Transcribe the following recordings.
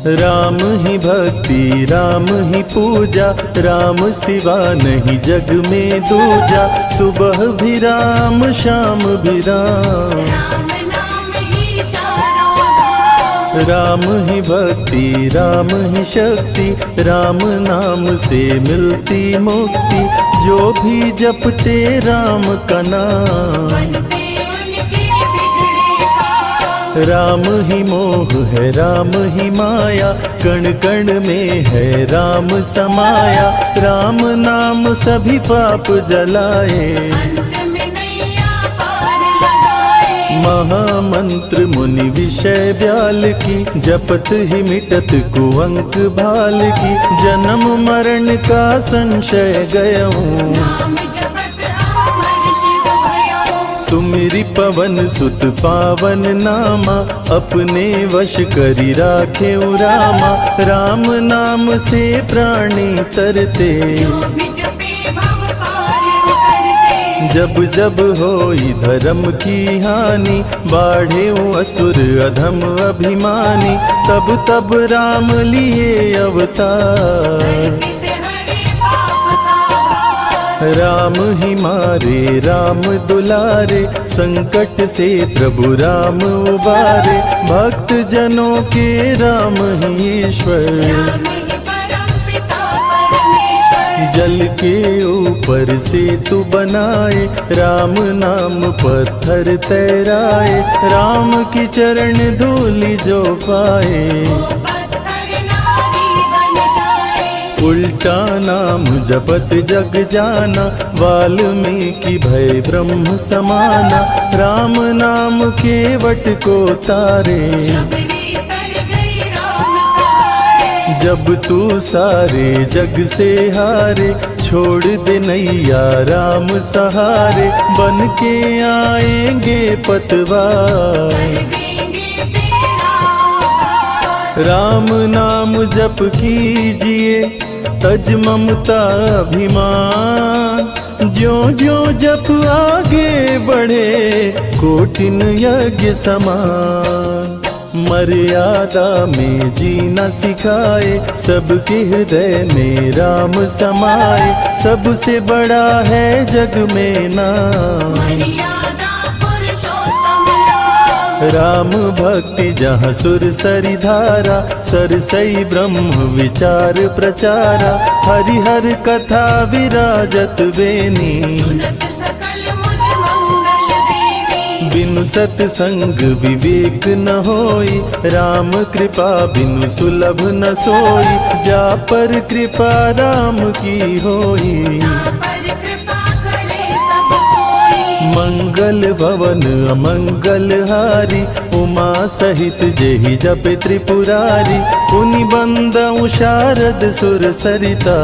राम ही भक्ति राम ही पूजा, राम सिवा नहीं जग में दूजा। सुबह भी राम शाम भी राम, राम ही भक्ति राम ही शक्ति, राम नाम से मिलती मुक्ति। जो भी जपते राम का नाम, राम ही मोह है राम ही माया, कण कण में है राम समाया। राम नाम सभी पाप जलाए, महामंत्र मुनि विषय व्याल की, जपत ही मिटत कुअंक भाल की। जन्म मरण का संशय गयऊं, सुमिरि पवन सुत पावन नामा। अपने वश करी राखे रामा, राम नाम से प्राणी तरते। जब जब होई धर्म की हानि, बाढ़े असुर अधम अभिमानी। तब तब राम लिए अवतार, राम ही मारे राम दुलारे। संकट से प्रभु राम उबारे, भक्त जनों के राम ही ईश्वर। जल के ऊपर सेतु बनाए, राम नाम पत्थर तैराए। राम की चरण धूलि जो पाए, उल्टा नाम जपत जग जाना। वाल्मीकि भय ब्रह्म समाना, राम नाम के वट को तारे। जब तू सारे जग से हारे, छोड़ दे नैया राम सहारे। बन के आएंगे पतवार, राम नाम जप कीजिए तज ममता अभिमान। ज्यों ज्यों जप आगे बढ़े, कोटिन यज्ञ समान। मर्यादा में जीना सिखाए, सबके हृदय में राम समाए। सबसे बड़ा है जग में नाम, राम भक्ति जहाँ सुर सरी धारा। सरसई ब्रह्म विचार प्रचारा, हरिहर कथा विराजत बेनी। बिनु सत्संग विवेक न होई, राम कृपा बिनु सुलभ न सोई। जा पर कृपा राम की होई, मंगल भवन अमंगल हारी। उमा सहित जेहि जप त्रिपुरारी, पुनि बंदउ शारद सुर सरिता।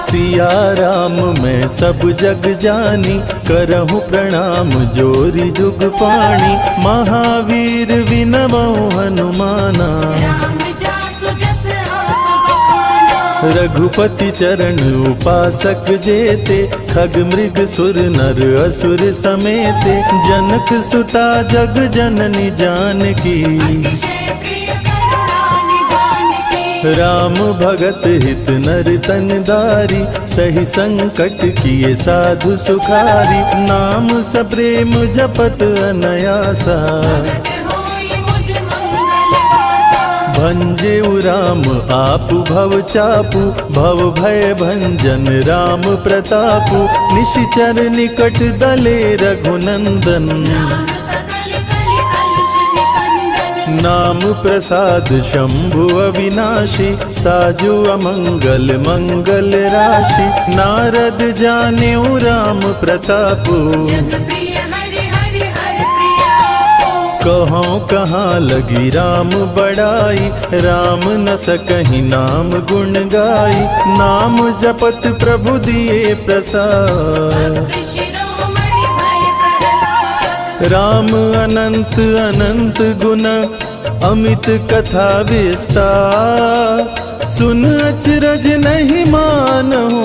सिया राम मैं सब जग जानी, करहु प्रणाम जोरी जुग पाणी। महावीर विनमौ हनुमाना, रघुपति चरण उपासक जेते। खग मृग सुर नर असुर समेते, जनक सुता जग जननी जानकी। राम भगत हित नर तन दारी, सही संकट किए साधु सुखारी। नाम सप्रेम जपत अनयासा, भंजेउ राम आपु भव चापु। भव भय भंजन राम प्रतापु, निशिचर निकट दले रघुनंदन। नाम प्रसाद शंभु अविनाशी, साजु अमंगल मंगल राशि। नारद जानेउ राम प्रतापु, कहाँ कहाँ लगी राम बड़ाई। राम न सकहि नाम गुण गाई, नाम जपत प्रभु दिए प्रसाद। राम अनंत अनंत गुण, अमित कथा विस्तार। सुन अचरज नहीं मानहु,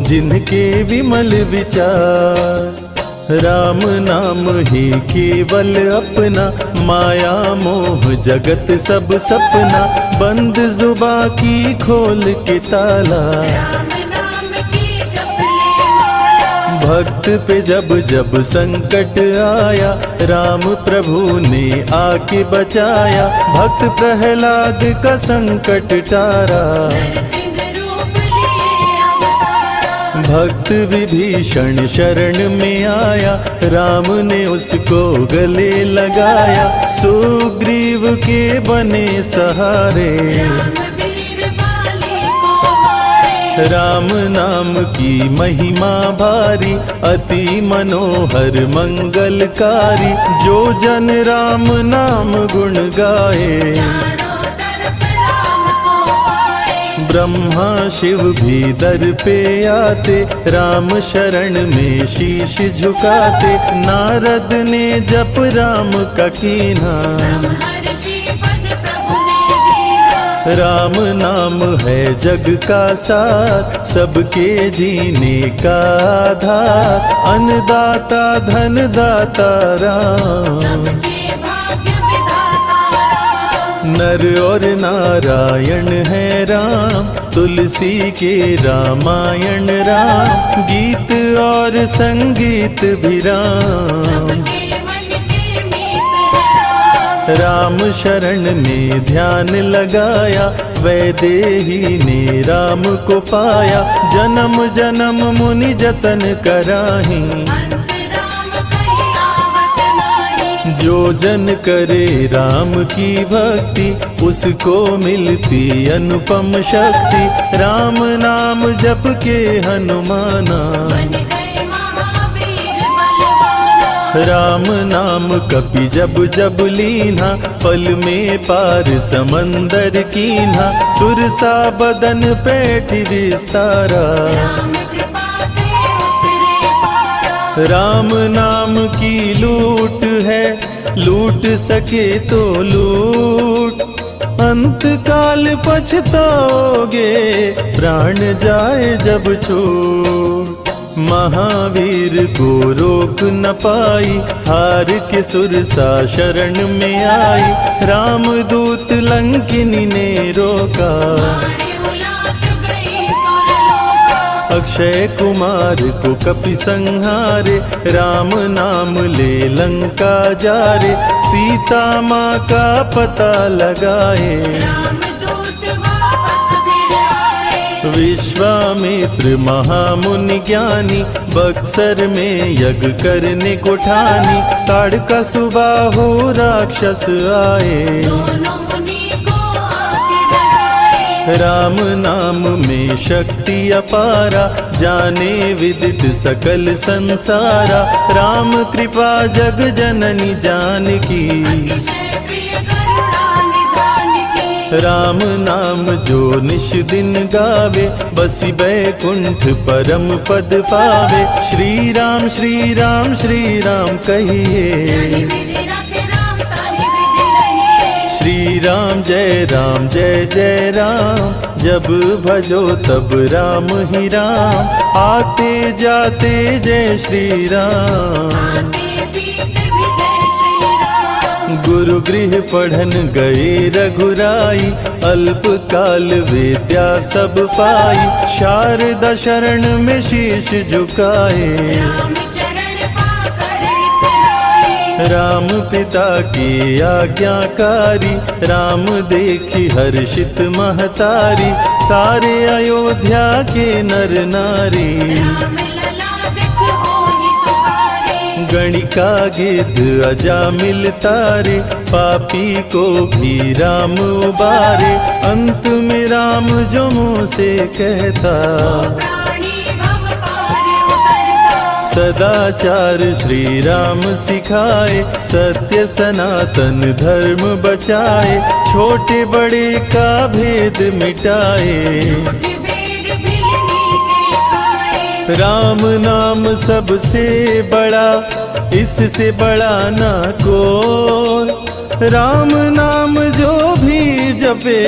जिनके विमल विचार। राम नाम ही केवल अपना, माया मोह जगत सब सपना, बंद जुबा की खोल के ताला। भक्त पे जब जब संकट आया, राम प्रभु ने आके बचाया, भक्त प्रहलाद का संकट टारा। भक्त विभीषण शरण में आया, राम ने उसको गले लगाया, सुग्रीव के बने सहारे। राम नाम की महिमा भारी, अति मनोहर मंगलकारी, जो जन राम नाम गुण गाए। ब्रह्मा शिव भी दर पे आते, राम शरण में शीश झुकाते, नारद ने जप राम का कीना। राम नाम है जग का साथ, सबके जीने का आधार, अन्नदाता धनदाता राम। नर और नारायण है राम, तुलसी के रामायण राम, गीत और संगीत भी राम। राम शरण में ध्यान लगाया, वैदेही ने राम को पाया, जन्म जन्म मुनि जतन कराही। जो जन करे राम की भक्ति, उसको मिलती अनुपम शक्ति, राम नाम जप के हनुमाना। राम नाम कपि जब जब लीन्हा, पल में पार समंदर कीन्हा, सुरसा बदन पैठ विस्तारा। राम नाम की लूट है, लूट सके तो लूट, अंत काल पछताओगे, प्राण जाए जब छूट। महावीर को रोक न पाई, हार के सुरसा शरण में आई, रामदूत लंकिनी ने रोका। अक्षय कुमार को कपि संहारे, राम नाम ले लंका जारे, सीता माँ का पता लगाए। विश्वामित्र महामुनि ज्ञानी, बक्सर में यज्ञ करने को ठानी, ताड़का सुबाहु राक्षस आए। राम नाम में शक्ति अपारा, जाने विदित सकल संसारा, राम कृपा जग जननी जानकी। राम नाम जो निश दिन गावे, बसी बैकुंठ परम पद पावे, श्री राम श्री राम श्री राम कहिए। श्री राम जय जय राम, जब भजो तब राम ही राम, आते जाते जय श्री राम। गुरु गृह पढ़न गए रघुराई, अल्प काल विद्या सब पाई, शारदा शरण में शीश झुकाए। राम पिता की आज्ञाकारी, राम देखी हर्षित महतारी, सारे अयोध्या के नर नारी। गणिका गिद्ध अजामिल तारे, पापी को भी राम उबारे, अंत में राम जो मुँह से कहता। सदाचार श्री राम सिखाए, सत्य सनातन धर्म बचाए, छोटे बड़े का भेद मिटाए। राम नाम सबसे बड़ा, इससे बड़ा ना कोई, राम नाम जो भी जपे,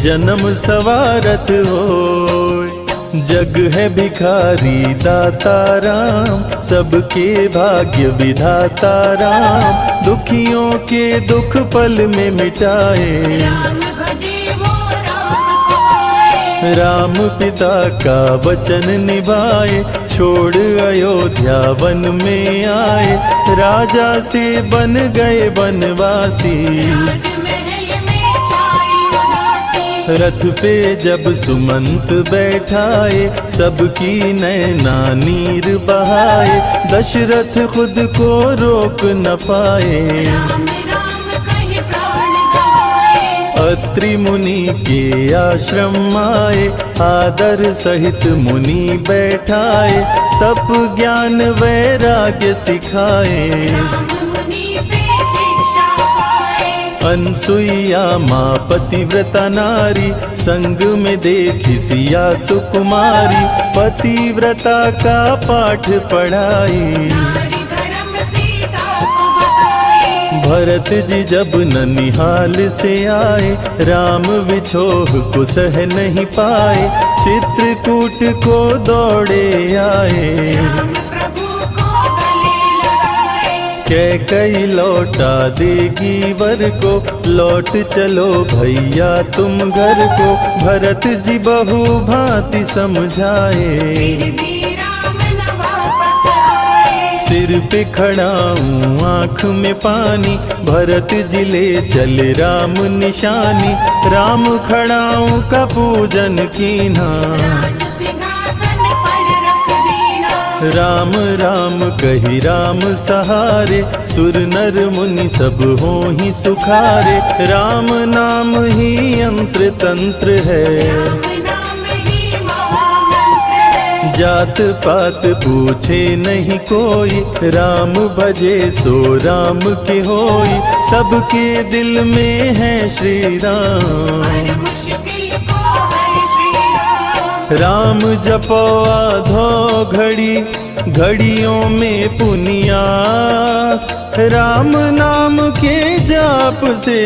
जन्म सवारत होय। जग है भिखारी दाता राम, सबके भाग्य विधाता राम, दुखियों के दुख पल में मिटाए। राम भजे वो राम पाए। राम पिता का वचन निभाए, छोड़ अयोध्या वन में आए, राजा से बन गए वनवासी। राजमहल में छाई उदासी। रथ पे जब सुमंत बैठाए, सबकी नैना नीर बहाए, दशरथ खुद को रोक न पाए। राम राम कहे प्राण गवाए। अत्रि मुनि के आश्रम आए, आदर सहित मुनि बैठाए, तप ज्ञान वैराग्य सिखाए। राम मुनि से शिक्षा पाए। अनसुईया माँ पतिव्रता नारी, संग में देखी सिया सुकुमारी, पतिव्रता का पाठ पढ़ाई। नारी धर्म सीता को बताए। भरत जी जब ननिहाल से आए, राम विछोह को सह नहीं पाए, चित्रकूट को दौड़े आए। राम प्रभु को गले लगाए। कैकई लौटा देगी वर को, लौट चलो भैया तुम घर को, भरत जी बहु भांति समझाए। फिर भी राम न वापस आए। सिर पे खड़ाऊं आँख में पानी, भरत जी ले चले राम निशानी, राम खड़ाऊं का पूजन कीना। राज सिंहासन पर रख दीना। राम राम कही राम सहारे, सुर नर मुनि सब हो ही सुखारे, राम नाम ही यंत्र तंत्र है। राम नाम ही महामंत्र है। जात पात पूछे नहीं कोई, राम भजे सो राम के होई, सबके दिल में है श्री राम। हर मुश्किल को हर श्री राम। राम जपो आधो घड़ी, घड़ियों में पुनिया, राम नाम के जाप से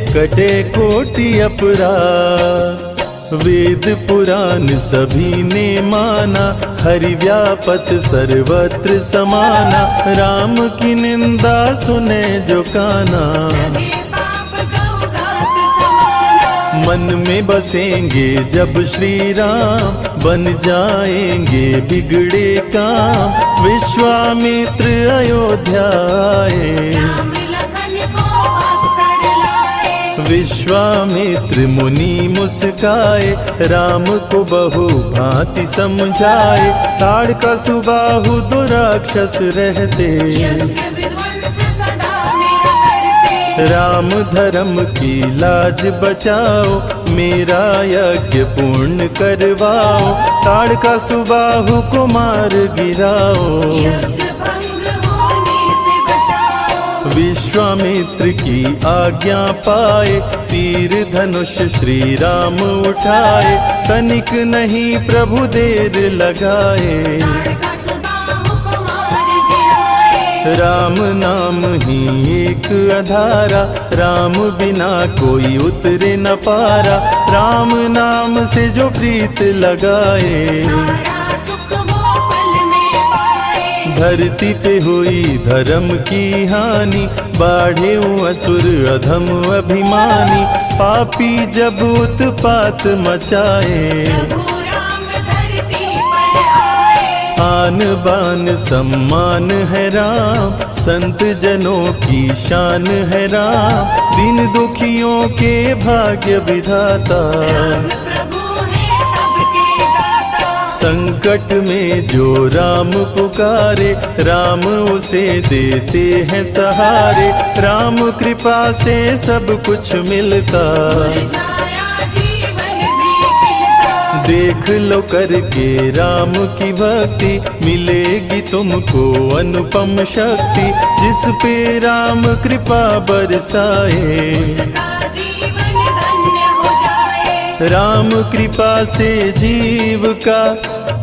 कटे कोटि अपराध। वेद पुराण सभी ने माना, हरि व्यापत सर्वत्र समाना, राम की निंदा सुने जो काना। लगे पाप गौ घात समाना। मन में बसेंगे जब श्री राम, बन जाएंगे बिगड़े काम, विश्वामित्र अयोध्या आए। राम लखन को अवसर लाए। विश्वामित्र मुनि मुस्काए, राम को बहु भांति समझाए, ताड़का सुबाहु दो राक्षस रहते, यज्ञ विध्वंस सदा मेरा करते। राम धर्म की लाज बचाओ, मेरा यज्ञ पूर्ण करवाओ, ताड़का सुबाहु को मार गिराओ। यज्ञ भंग होने से बचाओ। विश्वामित्र की आज्ञा पाए, तीर धनुष श्री राम उठाए, तनिक नहीं प्रभु देर लगाए। ताड़का सुबाहु को मार गिराए। राम नाम ही एक आधारा, राम बिना कोई उतरे न पारा, राम नाम से जो प्रीत लगाए। सारा सुख वो पल में पाए। धरती पे हुई धर्म की हानि, बाढ़े असुर अधम अभिमानी, पापी जब उत्पात मचाए। प्रभु राम धरती पर आए। आन बान सम्मान है राम, संत जनों की शान है राम, दिन दुखियों के भाग्य विधाता। राम प्रभु है सबके दाता। संकट में जो राम पुकारे, राम उसे देते हैं सहारे, राम कृपा से सब कुछ मिलता। मुरझाया जीवन भी खिलता। देख लो करके राम की भक्ति, मिलेगी तुमको अनुपम शक्ति, जिस पे राम कृपा बरसाए। उसका जीवन धन्य हो जाए। राम कृपा से जीव का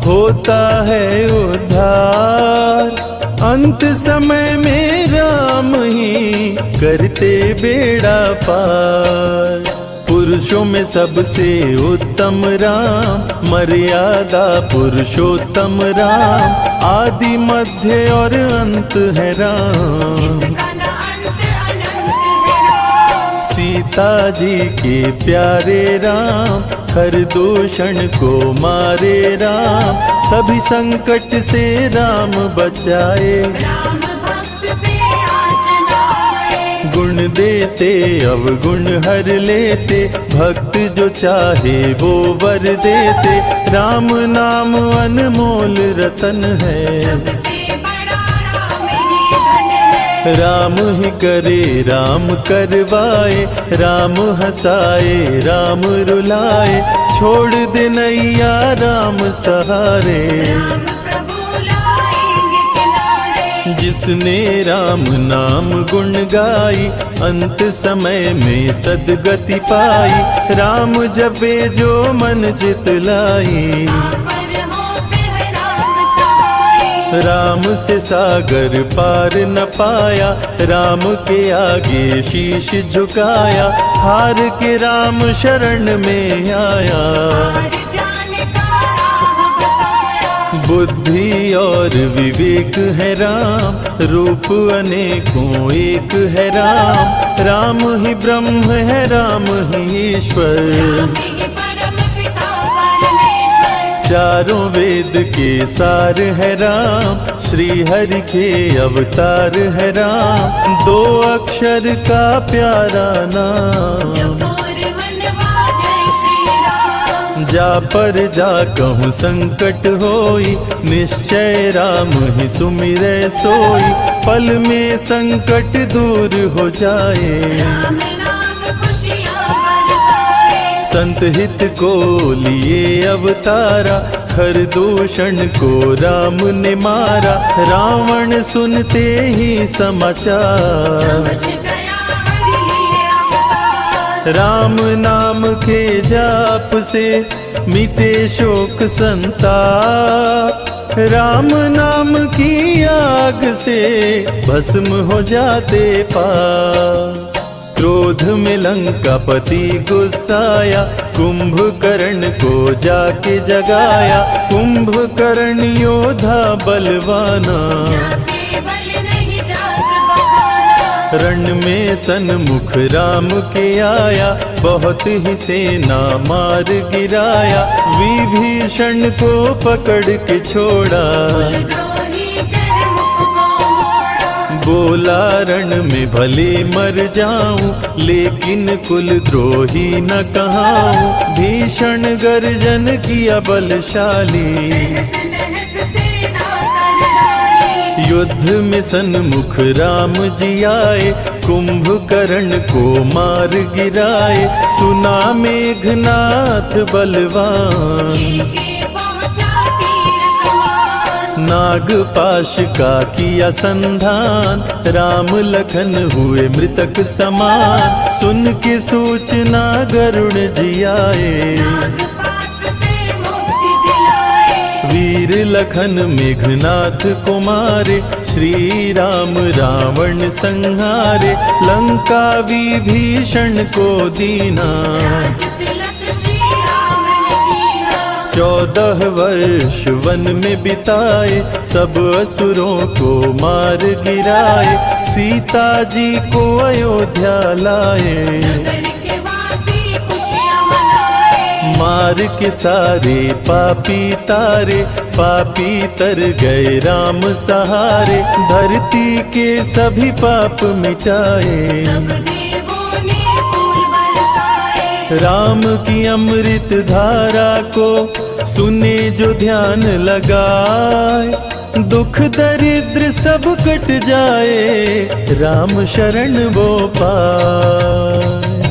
होता है उद्धार, अंत समय में राम ही करते बेड़ा पार। पुरुषों में सबसे उत्तम राम, मर्यादा पुरुषोत्तम राम, आदि मध्य और अंत है राम। जिसका न अंत अनंत है राम। सीता जी के प्यारे राम, हर दूषण को मारे राम, सभी संकट से राम बचाए। राम भक्त पे आज लाए। गुण देते अवगुण हर लेते, भक्त जो चाहे वो वर देते। राम नाम अनमोल रतन है, सबसे बड़ा राम ही धन है। राम ही करे राम करवाए, राम हंसाए राम रुलाए, छोड़ दे नैया राम सहारे। राम प्रभु लाएंगे किनारे। जिसने राम नाम गुण गाई, अंत समय में सदगति पाई। राम जपे जो मन चित लाई, पर होते हैं राम सहाय। राम से सागर पार न पाया, राम के आगे शीश झुकाया। हार के राम शरण में आया, हार जाने का राह बताया। बुद्धि और विवेक है राम, रूप अनेकों एक है राम। राम ही ब्रह्म है राम ही ईश्वर, राम ही परम पिता परमेश्वर। चारों वेद के सार है राम, श्री हरि के अवतार है राम। दो अक्षर का प्यारा नाम, चकोर वनवा जय श्री राम। जा पर जा कहूँ संकट होई, निश्चय राम ही सुमिरै सोई। पल में संकट दूर हो जाए, राम नाम खुशियाँ बरसाए। संत हित को लिए अवतारा, हर दूषण को राम ने मारा। रावण सुनते ही समाचार, समझ गया हरि ये अवतार। राम नाम के जाप से मिटे शोक संताप। राम नाम की आग से भस्म हो जाते पाप। क्रोध में लंकापति गुस्साया, कुंभकर्ण को जाके जगाया। कुंभकर्ण योद्धा बलवाना, जाके बल नहीं जाग बखाना। रण में सन्मुख राम के आया, बहुत ही सेना मार गिराया। विभीषण को पकड़ के छोड़ा, द्रोही कर मुख को मोड़ा। बोला रण में भले मर जाऊं, लेकिन कुल द्रोही न कहाऊं। भीषण गर्जन किया बलशाली, तहस नहस सेना कर डाली। युद्ध में सन्मुख राम जी आए, कुंभकर्ण को मार गिराए। सुना मेघनाथ बलवान, लेके पहुंचा तीर कमान। नागपाश का किया संधान, राम लखन हुए मृतक समान। सुन के सूचना गरुड़ जी आए, नागपाश से मुक्ति दिलाए। वीर लखन मेघनाथ को मारे। श्री राम रावण संहारे, लंका विभीषण को दीना। राज तिलक श्री राम ने कीना। 14 वर्ष वन में बिताए, सब असुरों को मार गिराए। सीता जी को अयोध्या लाए, नगर के वासी खुशियाँ मनाए। मार के सारे पापी तारे। पापी तर गए राम सहारे, धरती के सभी पाप मिटाए। सब देवों ने फूल बरसाए। राम की अमृत धारा को सुने जो ध्यान लगाए। दुख दरिद्र सब कट जाए, राम शरण वो पाए।